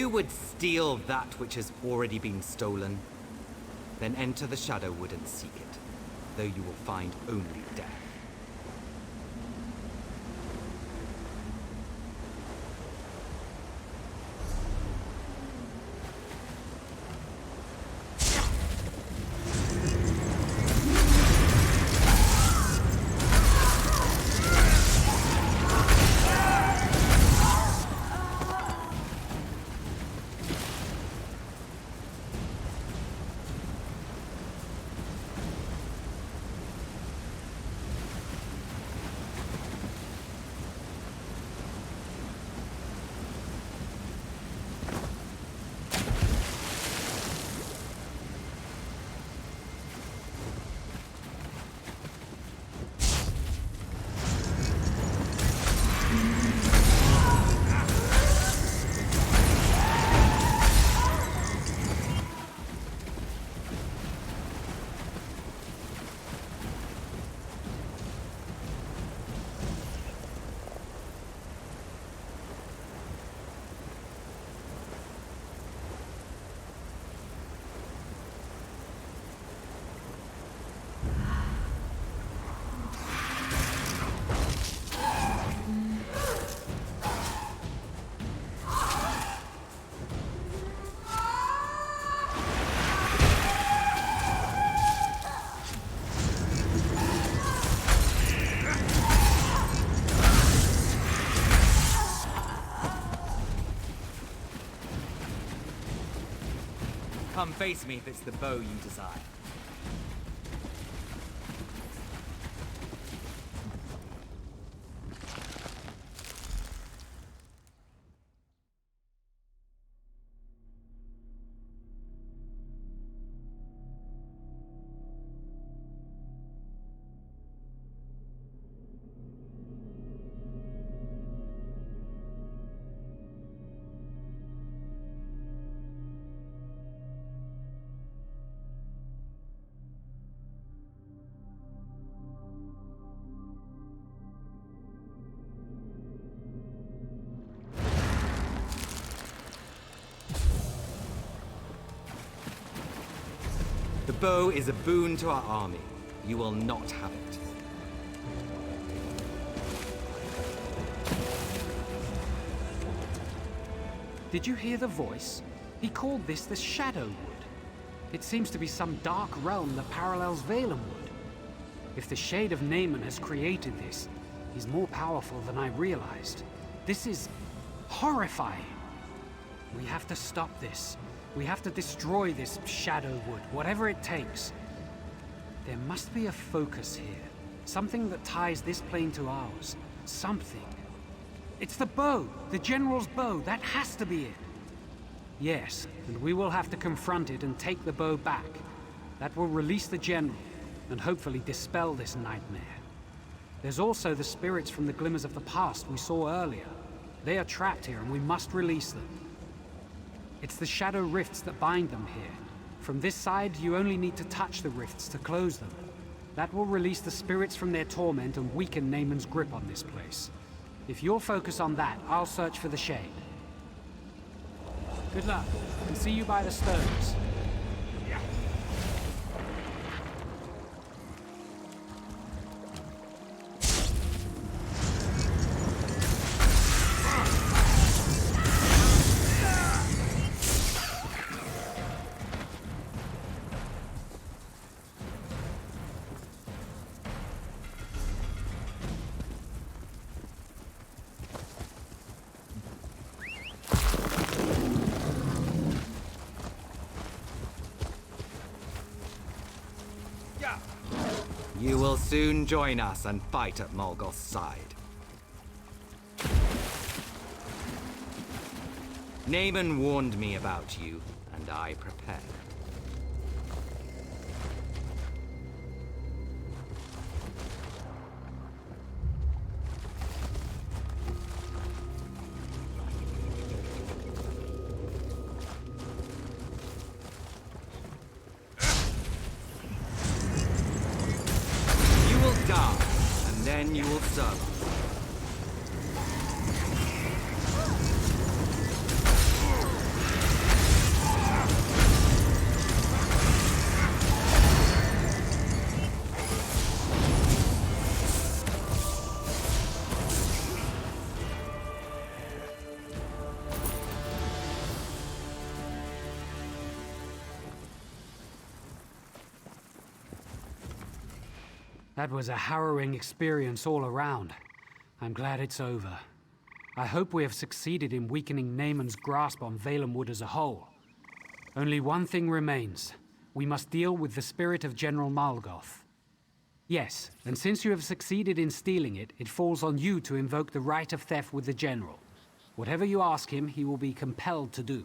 You would steal that which has already been stolen? Then enter the Shadowwood and seek it, though you will find only death. Come face me if it's the bow you desire. The bow is a boon to our army. You will not have it. Did you hear the voice? He called this the Shadowwood. It seems to be some dark realm that parallels Valenwood. If the Shade of Naaman has created this, he's more powerful than I realized. This is horrifying. We have to stop this. We have to destroy this Shadowwood, whatever it takes. There must be a focus here. Something that ties this plane to ours. Something. It's the bow! The General's bow! That has to be it! Yes, and we will have to confront it and take the bow back. That will release the General, and hopefully dispel this nightmare. There's also the spirits from the glimmers of the past we saw earlier. They are trapped here, and we must release them. It's the shadow rifts that bind them here. From this side, you only need to touch the rifts to close them. That will release the spirits from their torment and weaken Naaman's grip on this place. If you'll focus on that, I'll search for the Shade. Good luck, and see you by the stones. You will soon join us and fight at Morgoth's side. Naaman warned me about you, and I prepared. Then you will serve us. That was a harrowing experience all around. I'm glad it's over. I hope we have succeeded in weakening Naaman's grasp on Valenwood as a whole. Only one thing remains. We must deal with the spirit of General Malgoth. Yes, and since you have succeeded in stealing it, it falls on you to invoke the right of theft with the General. Whatever you ask him, he will be compelled to do.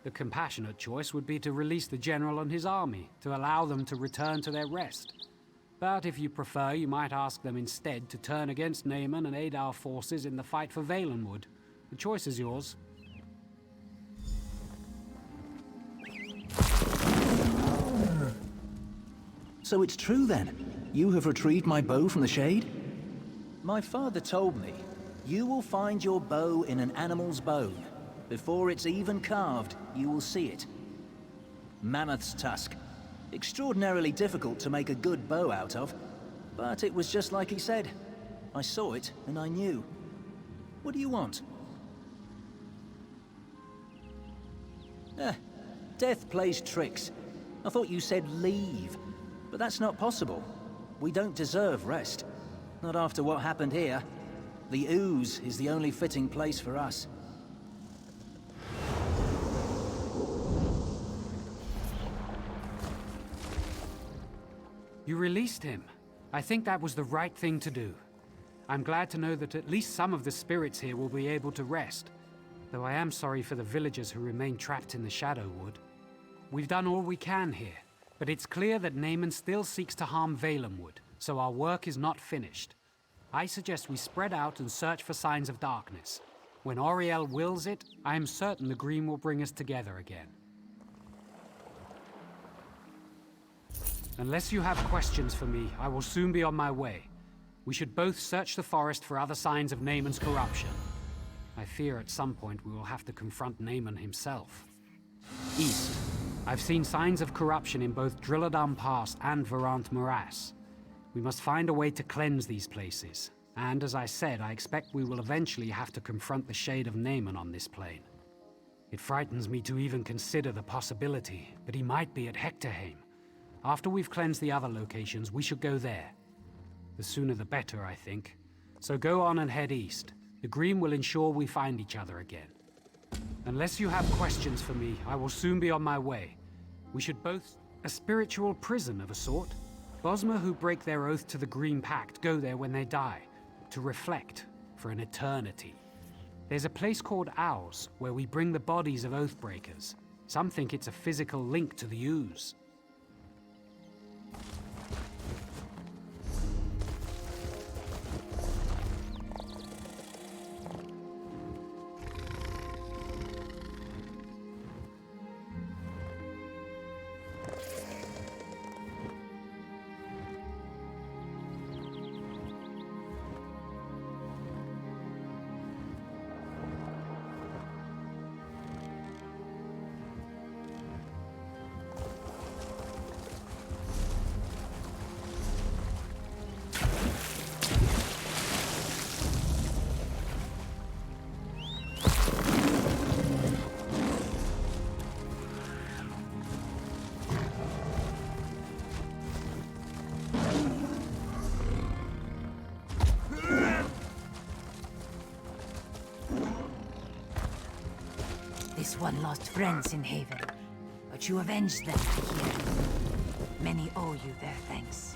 The compassionate choice would be to release the General and his army, to allow them to return to their rest. But if you prefer, you might ask them instead to turn against Naaman and aid our forces in the fight for Valenwood. The choice is yours. So it's true then? You have retrieved my bow from the shade? My father told me, you will find your bow in an animal's bone. Before it's even carved, you will see it. Mammoth's tusk. Extraordinarily difficult to make a good bow out of, but it was just like he said. I saw it, and I knew. What do you want? Death plays tricks. I thought you said leave, but that's not possible. We don't deserve rest. Not after what happened here. The ooze is the only fitting place for us. You released him. I think that was the right thing to do. I'm glad to know that at least some of the spirits here will be able to rest, though I am sorry for the villagers who remain trapped in the Shadowwood. We've done all we can here, but it's clear that Naaman still seeks to harm Valenwood, so our work is not finished. I suggest we spread out and search for signs of darkness. When Auriel wills it, I am certain the Green will bring us together again. Unless you have questions for me, I will soon be on my way. We should both search the forest for other signs of Naaman's corruption. I fear at some point we will have to confront Naaman himself. East. I've seen signs of corruption in both Drilladam Pass and Varant Morass. We must find a way to cleanse these places. And as I said, I expect we will eventually have to confront the shade of Naaman on this plane. It frightens me to even consider the possibility, but he might be at Hectorheim. After we've cleansed the other locations, we should go there. The sooner the better, I think. So go on and head east. The Green will ensure we find each other again. Unless you have questions for me, I will soon be on my way. We should both... a spiritual prison of a sort. Bosmer who break their oath to the Green Pact go there when they die, to reflect for an eternity. There's a place called Owls, where we bring the bodies of Oathbreakers. Some think it's a physical link to the ooze. This one lost friends in Haven, but you avenged them, I hear. Many owe you their thanks.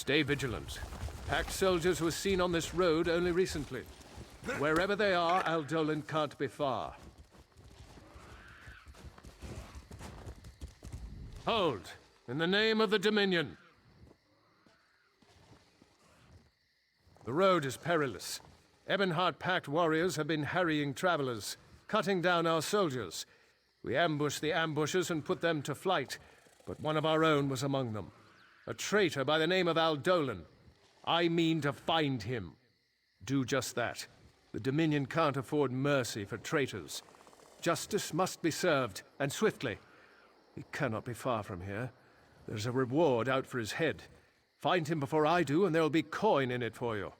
Stay vigilant. Packed soldiers were seen on this road only recently. Wherever they are, Aldolan can't be far. Hold! In the name of the Dominion! The road is perilous. Ebonheart-packed warriors have been harrying travelers, cutting down our soldiers. We ambushed the ambushers and put them to flight, but one of our own was among them. A traitor by the name of Aldolan. I mean to find him. Do just that. The Dominion can't afford mercy for traitors. Justice must be served, and swiftly. He cannot be far from here. There's a reward out for his head. Find him before I do, and there'll be coin in it for you.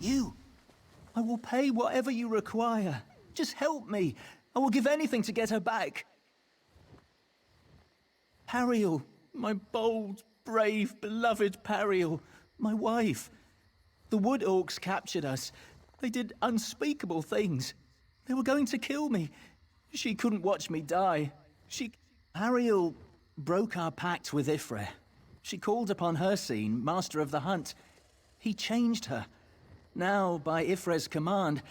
You! I will pay whatever you require. Just help me. I will give anything to get her back. Pariel, my bold, brave, beloved Pariel, my wife. The Wood Orcs captured us. They did unspeakable things. They were going to kill me. She couldn't watch me die. Pariel broke our pact with Ifre. She called upon Hircine, Master of the Hunt. He changed her. Now, by Ifre's command,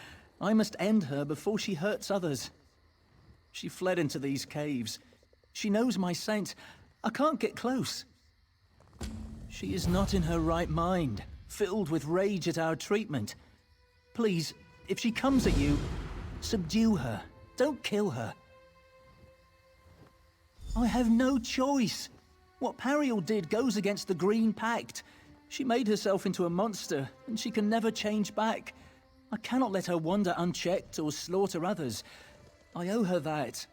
I must end her before she hurts others. She fled into these caves. She knows my scent. I can't get close. She is not in her right mind, filled with rage at our treatment. Please, if she comes at you, subdue her. Don't kill her. I have no choice. What Pariel did goes against the Green Pact. She made herself into a monster, and she can never change back. I cannot let her wander unchecked or slaughter others. I owe her that.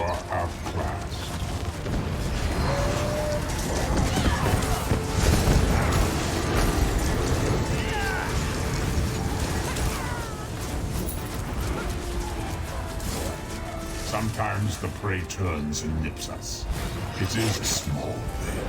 are outclassed. Sometimes the prey turns and nips us. It is a small thing.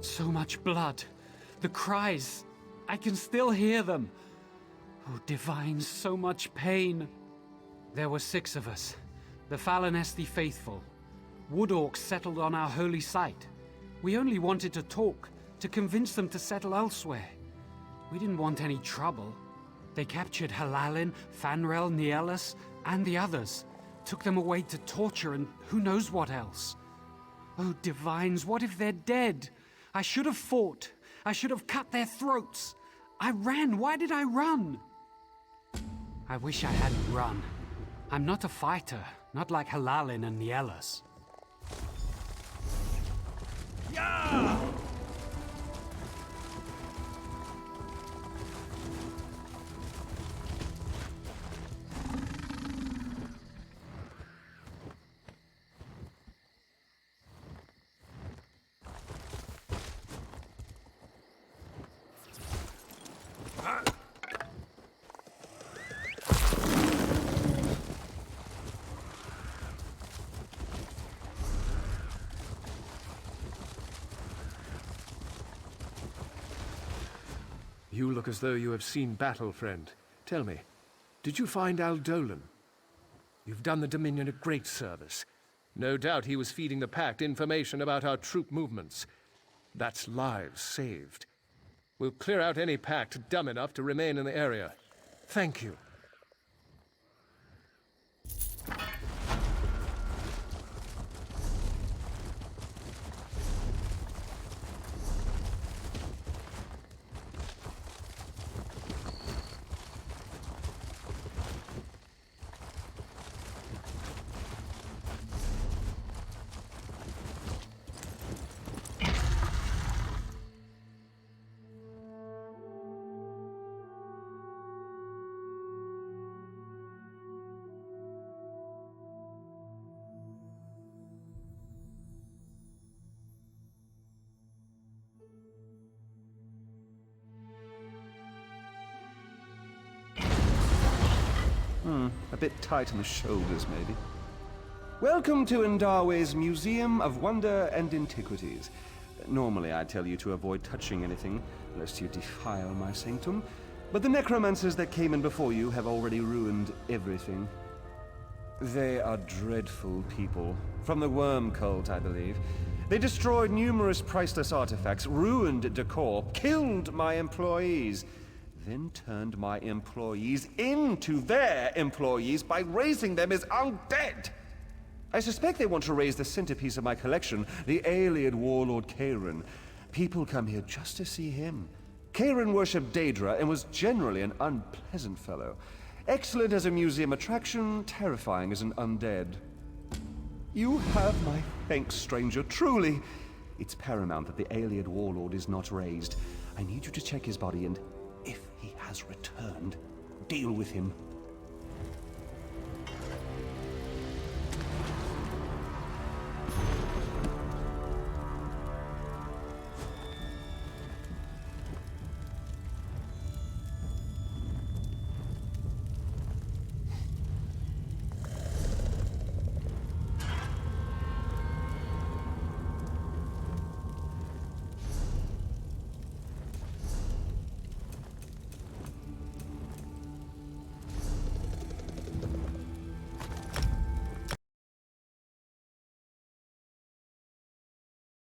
So much blood. The cries. I can still hear them. Oh, divine, so much pain. There were 6 of us. The Falanesti faithful. Wood Orcs settled on our holy site. We only wanted to talk, to convince them to settle elsewhere. We didn't want any trouble. They captured Halalin, Fanrel, Nielis, and the others. Took them away to torture and who knows what else. Oh, divines, what if they're dead? I should have fought. I should have cut their throats. I ran. Why did I run? I wish I hadn't run. I'm not a fighter, not like Halalin and Nielis. Yeah! You look as though you have seen battle, friend. Tell me, did you find Aldolan? You've done the Dominion a great service. No doubt he was feeding the Pact information about our troop movements. That's lives saved. We'll clear out any Pact dumb enough to remain in the area. Thank you. A bit tight on the shoulders, maybe. Welcome to Ndarwe's Museum of Wonder and Antiquities. Normally I'd tell you to avoid touching anything, lest you defile my sanctum, but the necromancers that came in before you have already ruined everything. They are dreadful people. From the worm cult, I believe. They destroyed numerous priceless artifacts, ruined decor, killed my employees, then turned my employees into their employees by raising them as undead. I suspect they want to raise the centerpiece of my collection, the Aeoliad warlord Kairon. People come here just to see him. Kairon worshipped Daedra and was generally an unpleasant fellow. Excellent as a museum attraction, terrifying as an undead. You have my thanks, stranger, truly. It's paramount that the Aeoliad warlord is not raised. I need you to check his body and, if he has returned, deal with him